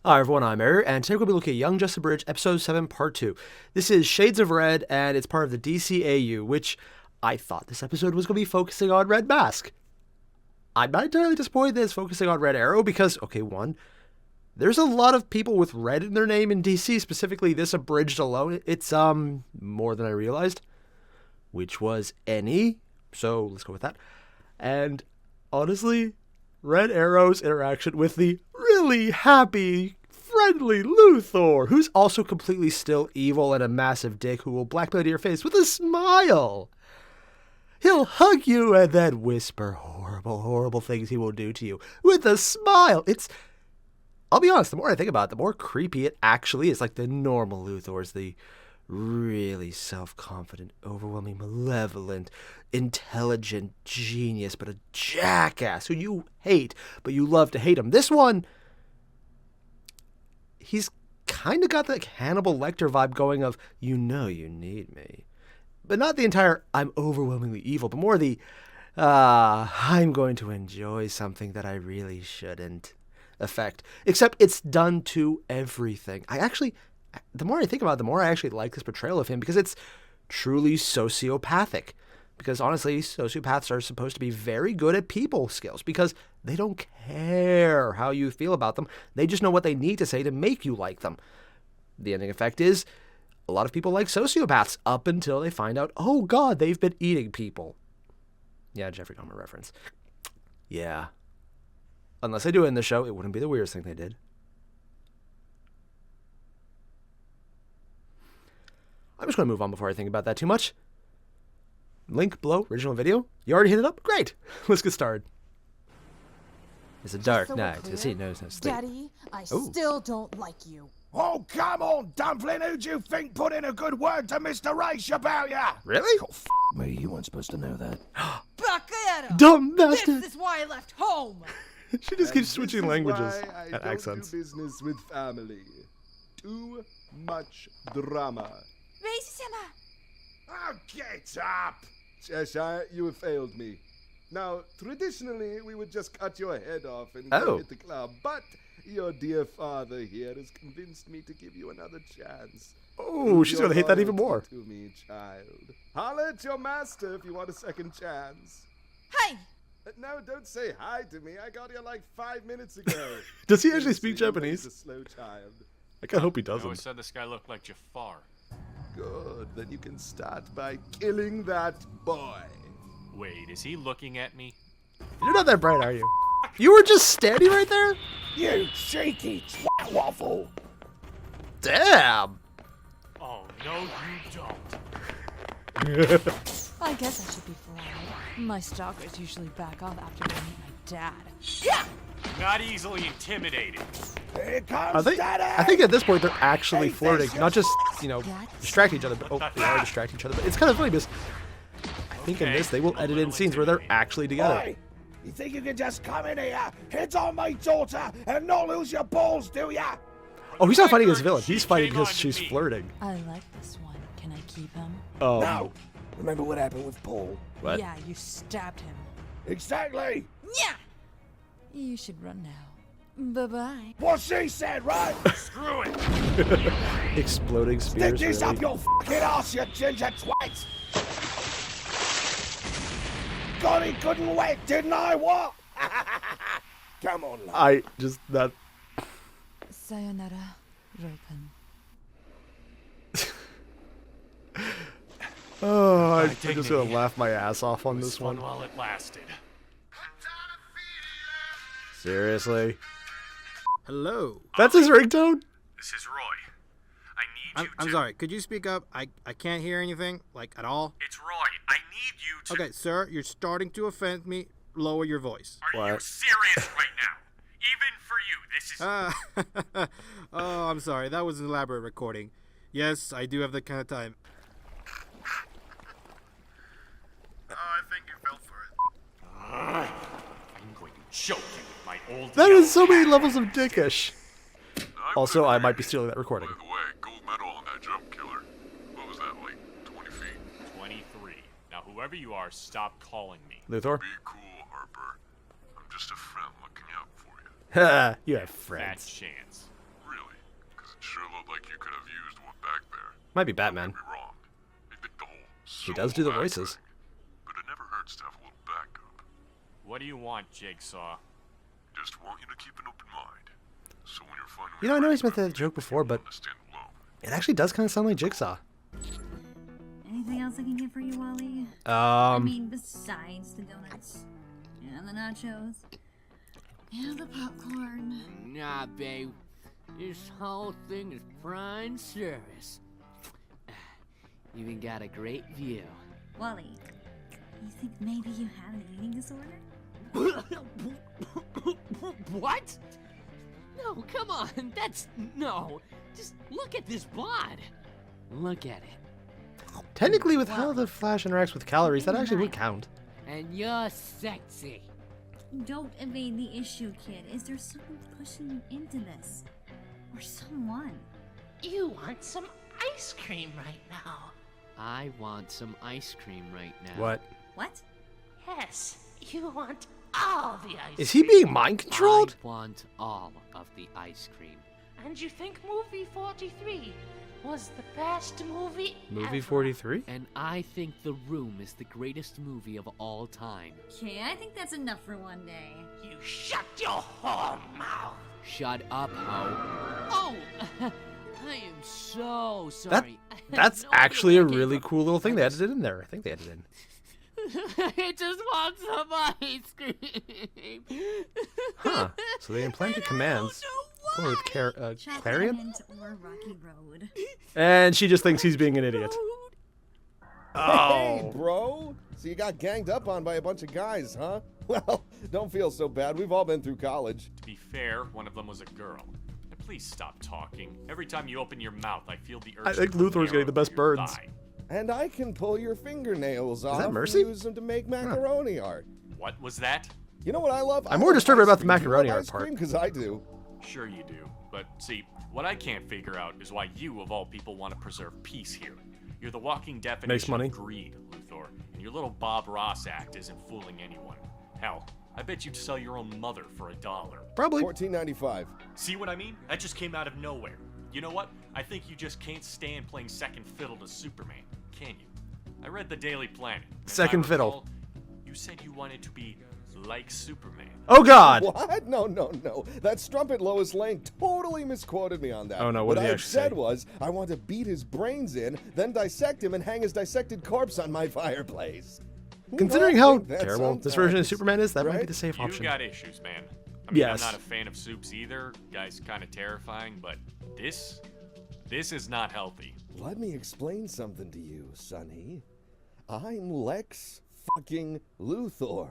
Hi everyone, I'm Airier, and today we'll be looking at Young Justice Abridged, Episode 7, Part 2. This is Shades of Red, and it's part of the DCAU, which I thought this episode was going to be focusing on Red Mask. I'm not entirely disappointed that it's focusing on Red Arrow, because, okay, one, there's a lot of people with red in their name in DC, specifically this Abridged alone. It's, more than I realized, which was any, so let's go with that. And, honestly, Red Arrow's interaction with the really happy, friendly Luthor, who's also completely still evil and a massive dick who will blackmail to your face with a smile. He'll hug you and then whisper horrible, horrible things he will do to you with a smile. I'll be honest, the more I think about it, the more creepy it actually is. Like the normal Luthor's the really self-confident, overwhelming, malevolent, intelligent genius, but a jackass who you hate, but you love to hate him. This one, he's kind of got that Hannibal Lecter vibe going of, you know you need me. But not the entire, I'm overwhelmingly evil, but more the, I'm going to enjoy something that I really shouldn't effect. Except it's done to everything. The more I think about it, the more I actually like this portrayal of him because it's truly sociopathic. Because honestly, sociopaths are supposed to be very good at people skills because they don't care how you feel about them. They just know what they need to say to make you like them. The ending effect is a lot of people like sociopaths up until they find out, oh God, they've been eating people. Yeah, Jeffrey Dahmer reference. Yeah. Unless they do it in the show, it wouldn't be the weirdest thing they did. I'm just going to move on before I think about that too much. Link below, original video. You already hit it up? Great. Let's get started. It's a dark night. The sea knows no sleep. Daddy, I still don't like you. Oh, come on, Dumpling. Who do you think put in a good word to Mr. Race about ya? Really? Oh, me, you weren't supposed to know that. Bacchero! Dumb bastard! This is why I left home. She just keeps switching languages I and accents. Do business with family. Too much drama. Racism. Oh, get up! Cheshire, you have failed me. Now, traditionally, we would just cut your head off and Oh. go hit the club, but your dear father here has convinced me to give you another chance. Oh, she's going to hate that even more. To me, child. Holler at your master if you want a second chance. Hey! No, don't say hi to me. I got here like 5 minutes ago. Does he actually speak Japanese? He's a slow child. I kind of hope he I always doesn't. said this guy looked like Jafar. Good, then you can start by killing that boy. Wait, is he looking at me? You're not that bright, are you? You were just standing right there? You cheeky twat waffle! Damn! Oh, no, you don't. I guess I should be proud. My stalkers usually back off after they meet my dad. Not easily intimidated. Here comes Are they? Daddy! I think at this point they're actually flirting, not just, distract each other. But, they are distracting each other. But it's kind of funny because I think in this they will edit in scenes where they're actually together. Oi, you think you can just come in here, hit on my daughter, and not lose your balls, do ya? Oh, he's not fighting his villain. He's fighting because she's flirting. I like this one. Can I keep him? Oh. No! Remember what happened with Paul? What? Yeah, you stabbed him. Exactly! Yeah! You should run now. Bye-bye. What she said, right? Screw it! Exploding Stick spears. this Really? up your fucking ass, you ginger twat! God, he couldn't wait, didn't I? What? Come on, love. I just that. Sayonara, Ropen. Oh, I'm Alright, take just me. gonna laugh my ass off on It was this fun one. while it lasted. Seriously? Hello. That's his ringtone? This is Roy. I need you I'm sorry. Could you speak up? I can't hear anything, like, at all. It's Roy. I need you to... Okay, sir, you're starting to offend me. Lower your voice. Are you What? serious right now? Even for you, this is... Oh, I'm sorry. That was an elaborate recording. Yes, I do have that kind of time. I think you fell for it. I'm going to choke you with my old... That yellow is so many cat. levels of dickish. Also, I might be stealing that recording. By the way, gold medal on that jump killer. What was that, like 20 feet? 23. Now, whoever you are, stop calling me. Luthor? Be cool, Harper. I'm just a friend looking out for you. Ha! You have That friends. chance. 'cause it sure looked like you could have used one back there. Might be Batman. Don't get me wrong. I think the whole He does do the solo voices. thing, but it never hurts to have a little backup. What do you want, Jigsaw? Just want you to keep an open mind. So when you're finally You know, I know ready he's made to that joke before, but to stand alone. it actually does kind of sound like Jigsaw. Anything else I can get for you, Wally? I Um, mean, besides the donuts and the nachos and the popcorn. Nah, babe. This whole thing is prime service. Even got a great view. Wally, you think maybe you have an eating disorder? What? No, come on. No. Just look at this bod. Look at it. technically, with how the Flash interacts with calories, that actually would count. And you're sexy. Don't evade the issue, kid. Is there someone pushing you into this? Or someone? You want some ice cream right now. I want some ice cream right now. What? What? Yes, you want all the ice Is he cream. being mind controlled? I want all of the ice cream. And you think movie 43 was the best movie Movie ever. 43? And I think The Room is the greatest movie of all time. Okay, I think that's enough for one day. You shut your whole mouth. Shut up, ho. Oh! I am so sorry. I had That's no idea actually a where that came really from. cool little thing they edited in there. I think they edited in. I just want some ice cream. Huh. So they implanted commands. Going with Chocolate Clarion? Mint or Rocky Road. And she just thinks he's being an idiot. Hey, Oh. bro. So you got ganged up on by a bunch of guys, huh? Well, don't feel so bad. We've all been through college. To be fair, one of them was a girl. Now, please stop talking. Every time you open your mouth, I feel the urge I think to put an Luthor's getting arrow the best through your burns. thigh. And I can pull your fingernails off that Mercy? and use them to make macaroni art. What was that? You know what I love? I'm more disturbed about the macaroni art ice part. cream because I do. Sure you do. But see, what I can't figure out is why you, of all people, want to preserve peace here. You're the walking definition Makes money. of greed, Luthor, and your little Bob Ross act isn't fooling anyone. Hell, I bet you'd sell your own mother for $1. Probably. $14.95. See what I mean? That just came out of nowhere. You know what? I think you just can't stand playing second fiddle to Superman, can you? I read the Daily Planet. and if I Second fiddle. recall, You said you wanted to be like Superman. Oh, God. What? No. That strumpet Lois Lane totally misquoted me on that. Oh, no, what did he I actually said say? was, I want to beat his brains in, then dissect him and hang his dissected corpse on my fireplace. Considering I how think that terrible this version of sometimes, Superman is, that might be right? the safe You option. got issues, man. I mean, Yes. I'm not a fan of soups either. Guy's kind of terrifying, but this is not healthy. Let me explain something to you, Sonny. I'm Lex fucking Luthor.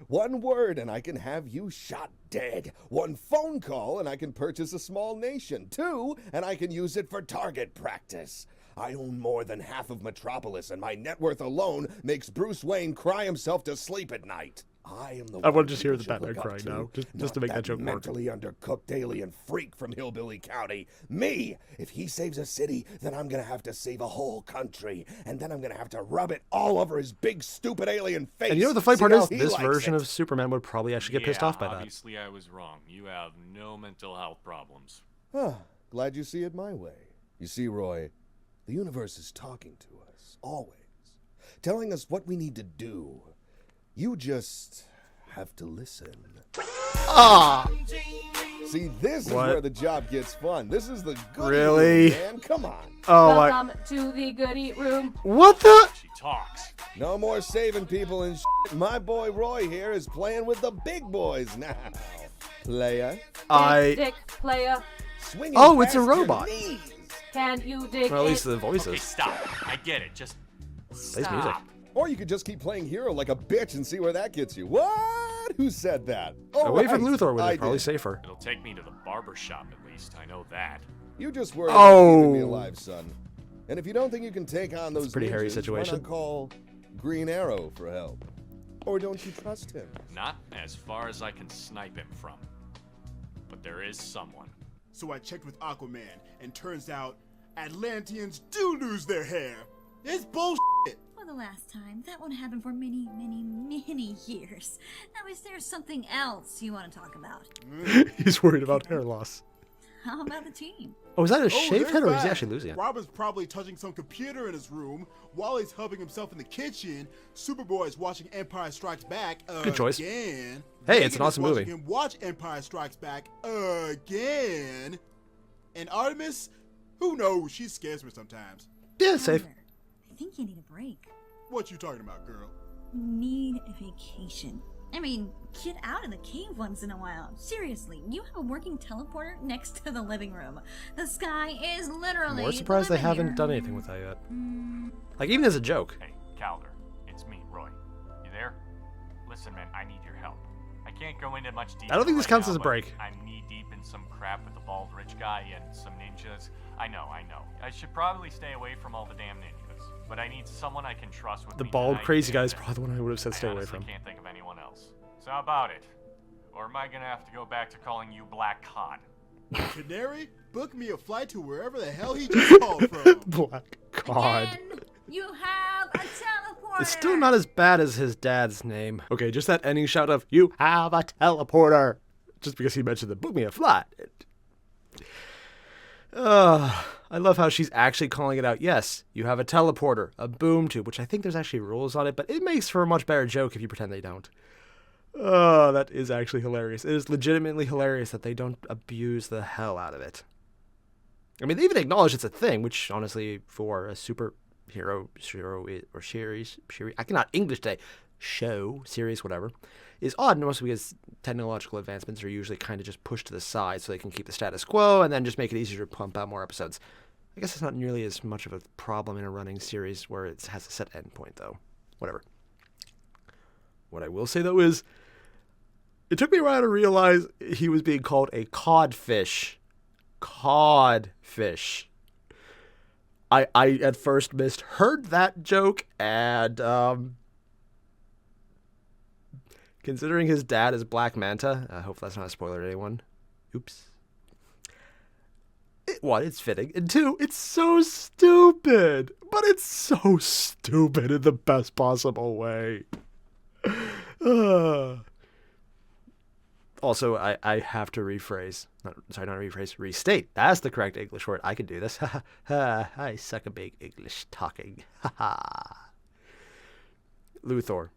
One word and I can have you shot dead. One phone call and I can purchase a small nation. Two, and I can use it for target practice. I own more than half of Metropolis, and my net worth alone makes Bruce Wayne cry himself to sleep at night. I am the I one wanna just hear people the should Batman look up crying to, now, just not to make that joke work. mentally undercooked alien freak from Hillbilly County. Me! If he saves a city, then I'm gonna have to save a whole country, and then I'm gonna have to rub it all over his big stupid alien face. And you know what the funny See part how is? he This likes version it. of Superman would probably actually get pissed off by that. Obviously, I was wrong. You have no mental health problems. Huh, glad you see it my way. You see, Roy, the universe is talking to us, always, telling us what we need to do. You just have to listen. Ah! See, this is What? where the job gets fun. This is the good Really? man. Come on. Oh, my. Welcome to the goodie room. What the? She talks. No more saving people and shit. My boy Roy here is playing with the big boys now. Playa. Dick player. Swinging Oh, it's a past your robot. knees. Can you dig Well, at least it? the Okay, voices. stop. I get it. Just Plays music. stop. Or you could just keep playing hero like a bitch and see where that gets you. What? Who said that? All Away from right, Luthor would I be probably did. safer. It'll take me to the barber shop at least. I know that. You just worry about keeping me Oh. alive, son. And if you don't think you can take on those pretty hairy ninjas, situation. why not call Green Arrow for help? Or don't you trust him? Not as far as I can snipe him from. But there is someone. So I checked with Aquaman, and turns out Atlanteans do lose their hair. It's bullshit. For the last time, that won't happen for many, many, many years. Now, is there something else you want to talk about? He's worried about hair loss. How about the team? Oh, is that a Oh, shaved they're head, or is he fine. actually losing it? Robin's probably touching some computer in his room while he's helping himself in the kitchen. Superboy is watching Empire Strikes Back Good choice. again. Hey, it's Megan an is awesome watching movie. him watch Empire Strikes Back again. And Artemis, who knows? She scares me sometimes. Yeah, safe. Tyler, I think you need a break. What you talking about, girl? You need a vacation. I mean, get out of the cave once in a while. Seriously, you have a working teleporter next to the living room. The sky is literally. More surprised they the limit haven't here. done anything with that yet. Like, even as a joke. Hey, Calder, it's me, Roy. You there? Listen, man, I need your help. I can't go into much detail. I don't think this right counts now, as a but break. I'm knee deep in some crap with the bald rich guy and some ninjas. I know. I should probably stay away from all the damn ninjas. But I need someone I can trust with The me bald, tonight, crazy guy is and probably the one I would have said stay I away honestly from. can't think of anyone else. So how about it? Or am I gonna have to go back to calling you Black Cod? Canary, book me a flight to wherever the hell he just called from. Black God. Again, you have a teleporter. It's still not as bad as his dad's name. Okay, just that ending shout of, "You have a teleporter." Just because he mentioned the book me a flight. I love how she's actually calling it out. Yes, you have a teleporter, a boom tube, which I think there's actually rules on it, but it makes for a much better joke if you pretend they don't. Oh, that is actually hilarious. It is legitimately hilarious that they don't abuse the hell out of it. I mean, they even acknowledge it's a thing, which honestly, for a superhero or series, I cannot English today, show, series, whatever, is odd, mostly because technological advancements are usually kind of just pushed to the side so they can keep the status quo and then just make it easier to pump out more episodes. I guess it's not nearly as much of a problem in a running series where it has a set endpoint, though. Whatever. What I will say, though, is it took me a while to realize he was being called a codfish. Codfish. I at first misheard that joke, and considering his dad is Black Manta, I hope that's not a spoiler to anyone. Oops. One, it's fitting, and two, it's so stupid. But it's so stupid in the best possible way. Also, I have to rephrase. Restate. That's the correct English word. I can do this. I suck a big English talking. Luthor.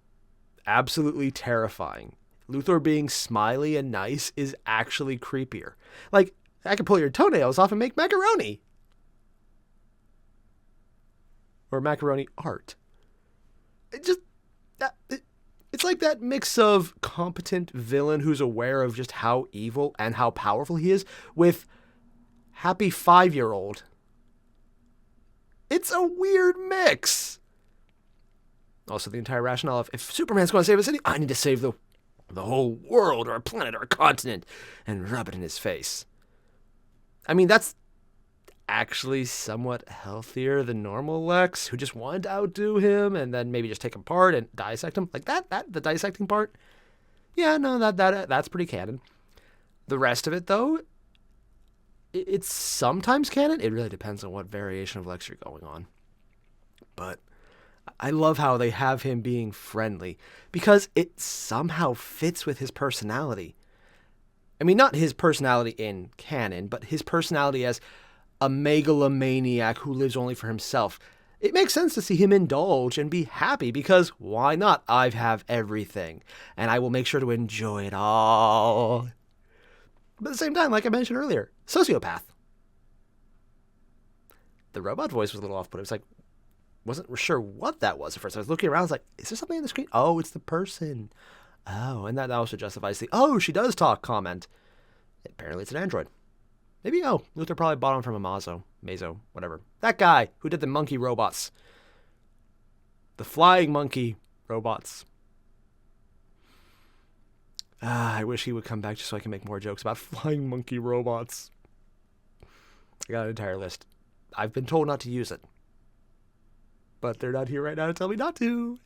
Absolutely terrifying. Luthor being smiley and nice is actually creepier. Like, I can pull your toenails off and make macaroni. Or macaroni art. It's like that mix of competent villain who's aware of just how evil and how powerful he is with happy 5-year-old. It's a weird mix. Also, the entire rationale of, if Superman's going to save a city, I need to save the whole world or a planet or a continent and rub it in his face. I mean, that's actually somewhat healthier than normal Lex, who just wanted to outdo him and then maybe just take him apart and dissect him. Like that the dissecting part. Yeah, no, that's pretty canon. The rest of it, though, it's sometimes canon. It really depends on what variation of Lex you're going on. But I love how they have him being friendly because it somehow fits with his personality. I mean, not his personality in canon, but his personality as a megalomaniac who lives only for himself. It makes sense to see him indulge and be happy because why not? I have everything and I will make sure to enjoy it all. But at the same time, like I mentioned earlier, sociopath. The robot voice was a little off-putting. It was like, wasn't sure what that was at first. I was looking around, I was like, is there something on the screen? Oh, it's the person. Oh, and that also justifies the, oh, she does talk comment. Apparently it's an android. Maybe, Luthor probably bought him from a Mazo, whatever. That guy who did the monkey robots. The flying monkey robots. I wish he would come back just so I can make more jokes about flying monkey robots. I got an entire list. I've been told not to use it. But they're not here right now to tell me not to.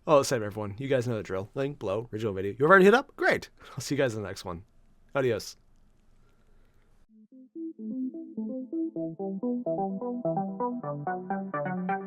Oh, same everyone. You guys know the drill. Link below, original video. You already hit up? Great. I'll see you guys in the next one. Adios. Thank you.